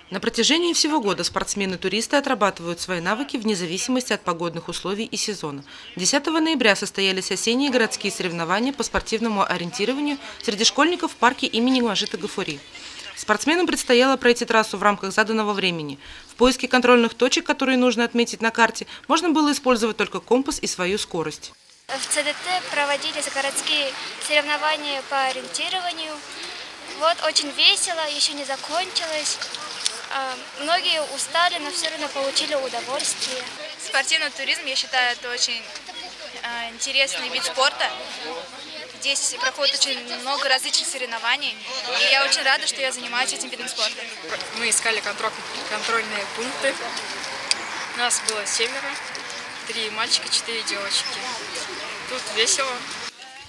На протяжении всего года спортсмены-туристы отрабатывают свои навыки вне зависимости от погодных условий и сезона. 10 ноября состоялись осенние городские соревнования по спортивному ориентированию среди школьников в парке имени Мажита Гафури. Спортсменам предстояло пройти трассу в рамках заданного времени. В поиске контрольных точек, которые нужно отметить на карте, можно было использовать только компас и свою скорость. В ЦДТ проводились городские соревнования по ориентированию. Вот очень весело, еще не закончилось. Многие устали, но все равно получили удовольствие. Спортивный туризм, я считаю, это очень интересный вид спорта. Здесь проходит очень много различных соревнований, и я очень рада, что я занимаюсь этим видом спорта. Мы искали контрольные пункты. Нас было 7, 3 мальчика, 4 девочки. Тут весело.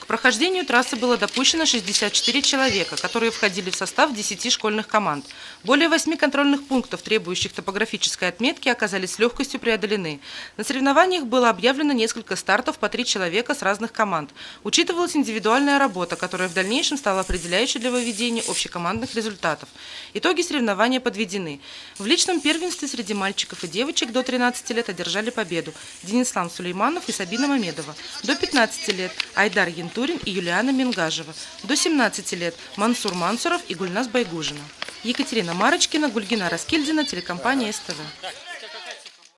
К прохождению трассы было допущено 64 человека, которые входили в состав 10 школьных команд. Более 8 контрольных пунктов, требующих топографической отметки, оказались с легкостью преодолены. На соревнованиях было объявлено несколько стартов по 3 человека с разных команд. Учитывалась индивидуальная работа, которая в дальнейшем стала определяющей для выведения общекомандных результатов. Итоги соревнования подведены. В личном первенстве среди мальчиков и девочек до 13 лет одержали победу Денислам Сулейманов и Сабина Мамедова. До 15 лет Айдар Янтурин и Юлиана Мингажева. До 17 лет Мансур Мансуров и Гульназ Байгужина. Екатерина Марочкина, Гульгина Раскильдина, телекомпания СТВ.